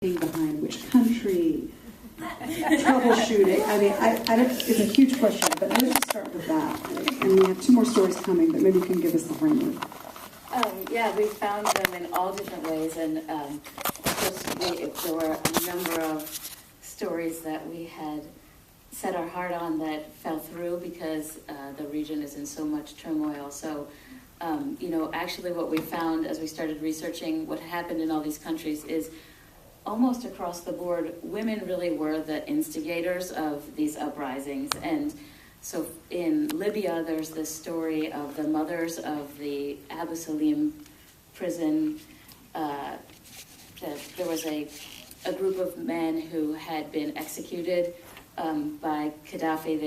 behind which country, troubleshooting. I mean, I don't, it's a huge question, but let's just start with that. And we have two more stories coming, but maybe you can give us the framework. Yeah, we found them in all different ways, and there were a number of stories that we had set our heart on that fell through because the region is in so much turmoil. So, actually what we found as we started researching what happened in all these countries is almost across the board, women really were the instigators of these uprisings. And so in Libya, there's this story of the mothers of the Abu Salim prison. There was a group of men who had been executed by Gaddafi.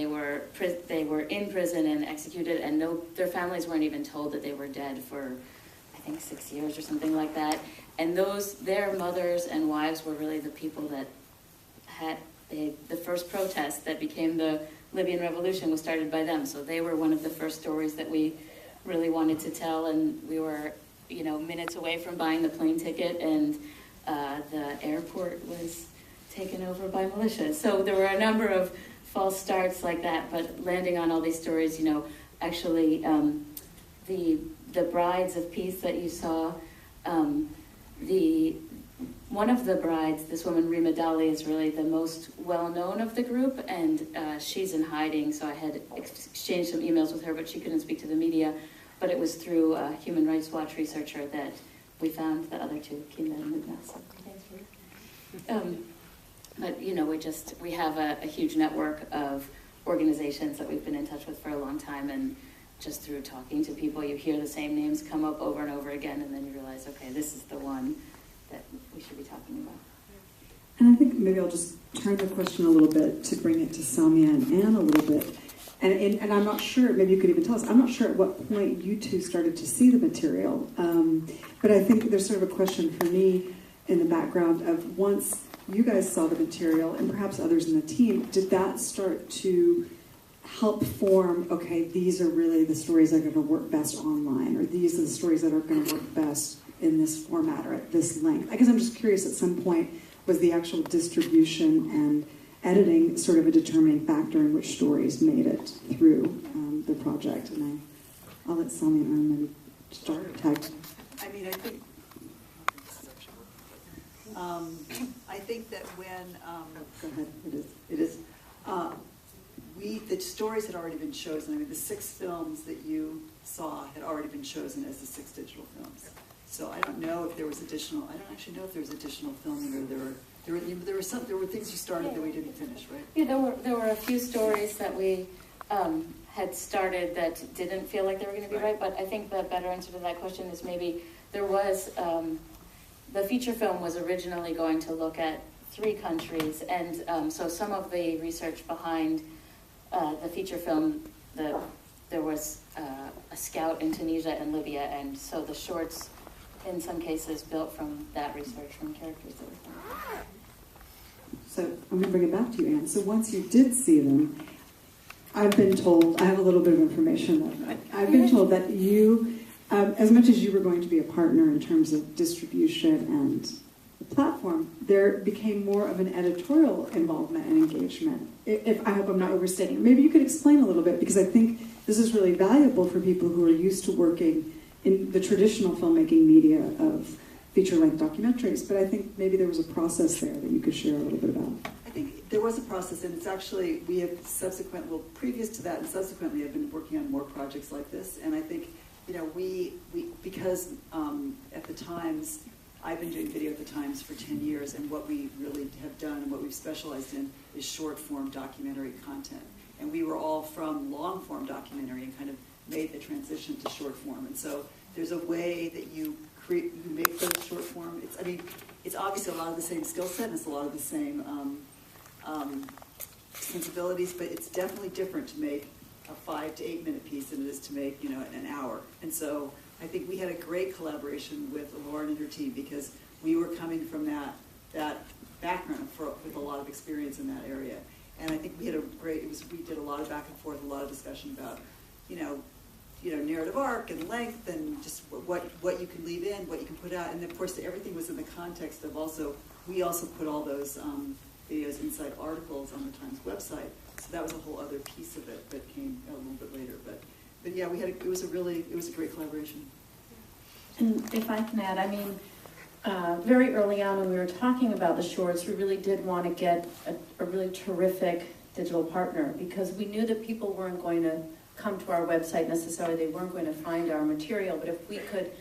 They were in prison and executed, and their families weren't even told that they were dead for, I think, 6 years or something like that. And their mothers and wives were really the people that had the first protest that became the Libyan Revolution was started by them. So they were one of the first stories that we really wanted to tell, and we were, minutes away from buying the plane ticket, and the airport was taken over by militias. So there were a number of false starts like that, but landing on all these stories, actually the brides of peace that you saw, one of the brides, this woman Rima Dali, is really the most well-known of the group, and she's in hiding, so I had exchanged some emails with her, but she couldn't speak to the media. But it was through a Human Rights Watch researcher that we found the other two, Kina and Mugna. So thanks for But, we have a huge network of organizations that we've been in touch with for a long time, and just through talking to people, you hear the same names come up over and over again, and then you realize, okay, this is the one that we should be talking about. And I think maybe I'll just turn the question a little bit to bring it to Samia and Anne a little bit. And I'm not sure, maybe you could even tell us, I'm not sure at what point you two started to see the material. But I think there's sort of a question for me in the background of once you guys saw the material, and perhaps others in the team, did that start to help form, okay, these are really the stories that are going to work best online, or these are the stories that are going to work best in this format or at this length? I guess I'm just curious, at some point, was the actual distribution and editing sort of a determining factor in which stories made it through the project? And I'll let Samia and Anne maybe start tag. I think that when go ahead. It is. The stories had already been chosen. The 6 films that you saw had already been chosen as the 6 digital films. So I don't know if there was additional. I don't actually know if there was additional filming, or there were things you started that we didn't finish, right? Yeah, there were a few stories that we had started that didn't feel like they were going to be right. But I think the better answer to that question is maybe there was. The feature film was originally going to look at 3 countries, and so some of the research behind the feature film, there was a scout in Tunisia and Libya, and so the shorts, in some cases, built from that research, from characters that we found. So I'm going to bring it back to you, Anne. So once you did see them, I've been told, I have a little bit of information that I've been told that you, as much as you were going to be a partner in terms of distribution and the platform, there became more of an editorial involvement and engagement. I hope I'm not overstating. Maybe you could explain a little bit, because I think this is really valuable for people who are used to working in the traditional filmmaking media of feature-length documentaries. But I think maybe there was a process there that you could share a little bit about. I think there was a process, and it's actually, we have previous to that and subsequently have been working on more projects like this. And I think, we because at the Times, I've been doing video at the Times for 10 years, and what we really have done and what we've specialized in is short-form documentary content. And we were all from long-form documentary and kind of made the transition to short-form. And so there's a way that you make those short-form. It's obviously a lot of the same skill set, and it's a lot of the same sensibilities, but it's definitely different to make a 5 to 8 minute piece than it is to make, an hour. And so I think we had a great collaboration with Lauren and her team, because we were coming from that background with a lot of experience in that area. And I think we had we did a lot of back and forth, a lot of discussion about, narrative arc and length, and just what you can leave in, what you can put out. And of course, everything was in the context of also we also put all those videos inside articles on the Times website. So that was a whole other piece of it that came a little bit later. But yeah, it was a great collaboration. And if I can add, I mean, very early on when we were talking about the shorts, we really did want to get a really terrific digital partner, because we knew that people weren't going to come to our website necessarily, they weren't going to find our material, but if we could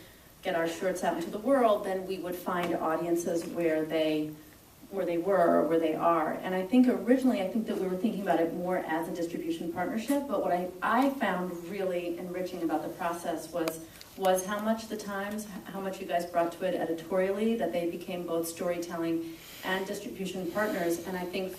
get our shorts out into the world, then we would find audiences where they were or where they are. And I think originally, that we were thinking about it more as a distribution partnership, but what I found really enriching about the process was how much the Times, how much you guys brought to it editorially, that they became both storytelling and distribution partners. And I think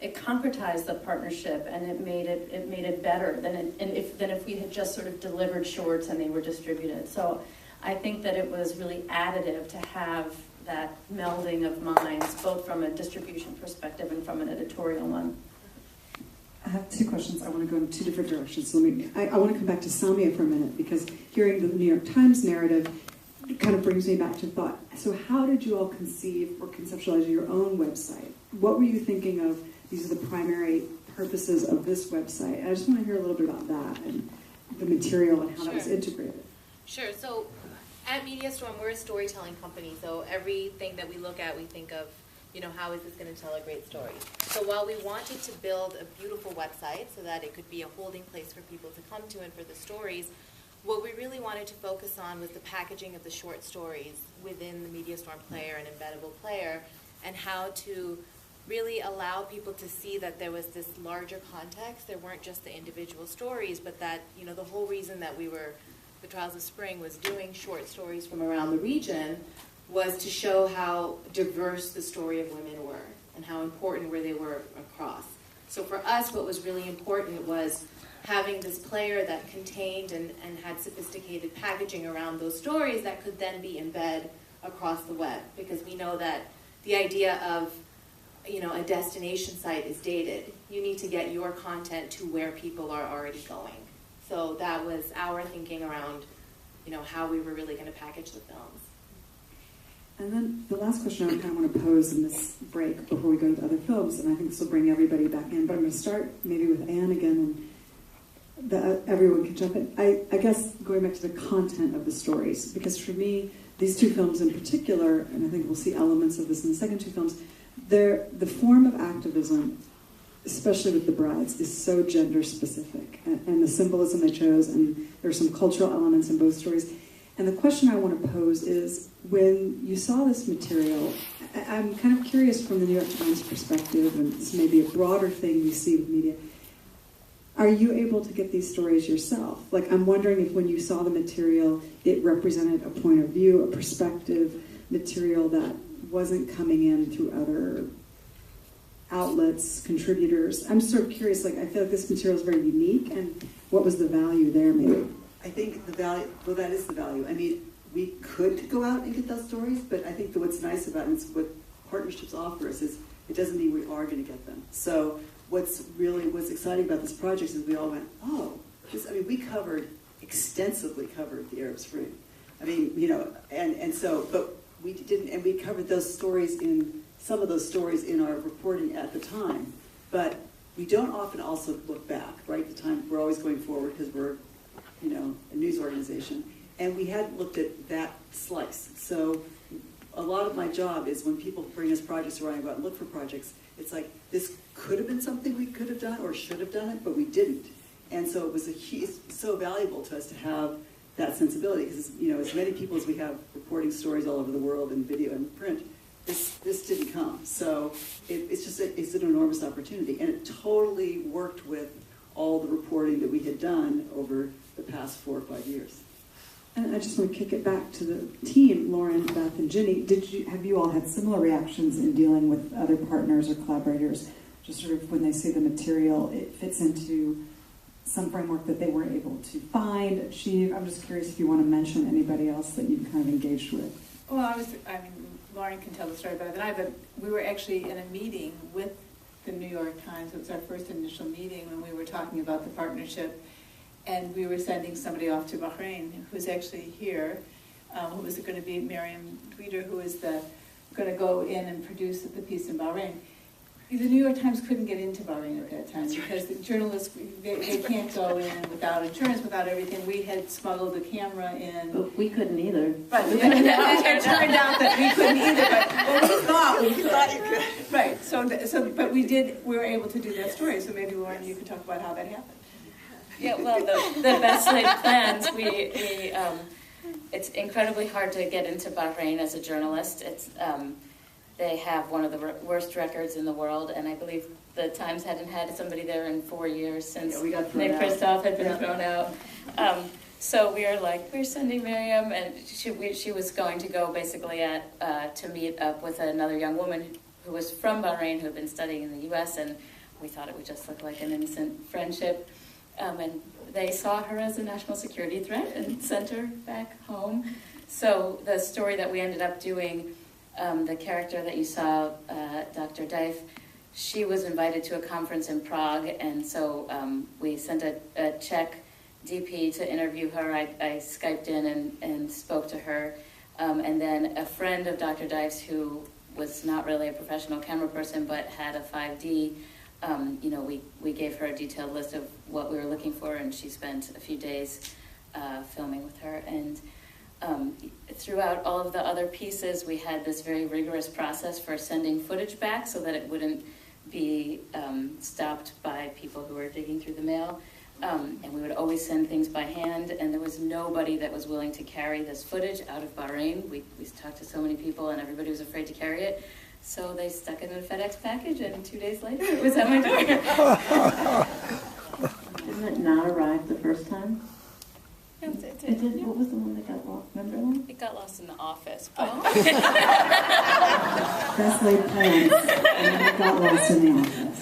it concretized the partnership, and it made it better than if we had just sort of delivered shorts and they were distributed. So I think that it was really additive to have that melding of minds, both from a distribution perspective and from an editorial one. I have two questions. I want to go in two different directions. So I want to come back to Samia for a minute, because hearing the New York Times narrative kind of brings me back to thought. So how did you all conceive or conceptualize your own website? What were you thinking of? These are the primary purposes of this website. And I just want to hear a little bit about that and the material and how that was integrated. Sure. So at MediaStorm, we're a storytelling company. So everything that we look at, we think of, how is this going to tell a great story? So while we wanted to build a beautiful website so that it could be a holding place for people to come to and for the stories, what we really wanted to focus on was the packaging of the short stories within the MediaStorm player and embeddable player, and how to really allow people to see that there was this larger context. There weren't just the individual stories, but that, the whole reason that the Trials of Sring was doing short stories from around the region was to show how diverse the story of women were and how important where they were across. So for us, what was really important was having this player that contained and had sophisticated packaging around those stories that could then be embedded across the web, because we know that the idea of a destination site is dated. You need to get your content to where people are already going. So that was our thinking around, how we were really going to package the films. And then the last question I kind of want to pose in this break before we go into other films, and I think this will bring everybody back in, but I'm going to start maybe with Anne again, and everyone can jump in. I guess going back to the content of the stories, because for me, these two films in particular, and I think we'll see elements of this in the second two films, the form of activism, especially with the brides, is so gender specific, and the symbolism they chose, and there's some cultural elements in both stories. And the question I want to pose is, when you saw this material, I'm kind of curious from the New York Times perspective, and this may be a broader thing you see with media, are you able to get these stories yourself? Like, I'm wondering if when you saw the material, it represented a point of view, a perspective, material that wasn't coming in through other outlets, contributors. I'm sort of curious, I feel like this material is very unique, and what was the value there, maybe? I think the value, well, that is the value. I mean, we could go out and get those stories, but I think that what's nice about it, and what partnerships offer us, is it doesn't mean we are going to get them. So what's exciting about this project is we all went, we extensively covered the Arab Spring. I mean, and so, but we didn't, and we covered some of those stories in our reporting at the time, but we don't often also look back, right? The time, we're always going forward because we're, a news organization, and we hadn't looked at that slice. So a lot of my job is when people bring us projects or I go out and look for projects, it's like, this could have been something we could have done or should have done it, but we didn't. And so it was so valuable to us to have that sensibility, because as many people as we have reporting stories all over the world in video and print, this didn't come. So it's an enormous opportunity, and it totally worked with all the reporting that we had done over the past 4 or 5 years. And I just want to kick it back to the team, Lauren, Beth, and Gini. Have you all had similar reactions in dealing with other partners or collaborators? Just sort of when they see the material, it fits into some framework that they were able to find, achieve. I'm just curious if you want to mention anybody else that you've kind of engaged with. Well, Lauren can tell the story better than I, but we were actually in a meeting with the New York Times. It was our first initial meeting when we were talking about the partnership, and we were sending somebody off to Bahrain who's actually here who was going to be Miriam Dweeder, who is going to go in and produce the piece in Bahrain. The New York Times couldn't get into Bahrain at that time because the journalists, they can't go in without insurance, without everything. We had smuggled the camera in. But we couldn't either. But it turned out that we couldn't either, but we thought we could. Thought you could. Right, but we were able to do that story, so maybe Lauren, you could talk about how that happened. Yeah, well, the best laid plans, it's incredibly hard to get into Bahrain as a journalist. They have one of the worst records in the world, and I believe the Times hadn't had somebody there in 4 years since Nick Kristof had been thrown out. So we were like, we're sending Miriam, and she was going to go basically to meet up with another young woman who was from Bahrain who had been studying in the U.S., and we thought it would just look like an innocent friendship. And they saw her as a national security threat and sent her back home. So the story that we ended up doing, the character that you saw, Dr. Dife, she was invited to a conference in Prague, and so we sent a Czech DP to interview her. I Skyped in and spoke to her, and then a friend of Dr. Dife's who was not really a professional camera person but had a 5D, we gave her a detailed list of what we were looking for, and she spent a few days filming with her. And throughout all of the other pieces, we had this very rigorous process for sending footage back so that it wouldn't be stopped by people who were digging through the mail. And we would always send things by hand, and there was nobody that was willing to carry this footage out of Bahrain. We talked to so many people, and everybody was afraid to carry it. So they stuck it in a FedEx package, and 2 days later, it was at my door. Didn't it not arrive the first time? It It did. What was the one that got lost? Remember that? It got lost in the office. But Best laid plans, and it got lost in the office.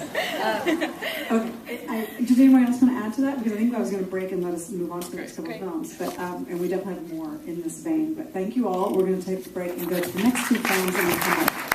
Okay, does anyone else want to add to that? Because I think I was going to break and let us move on to the next couple of films, but and we definitely have more in this vein. But thank you all. We're going to take a break and go to the next two films and then come back.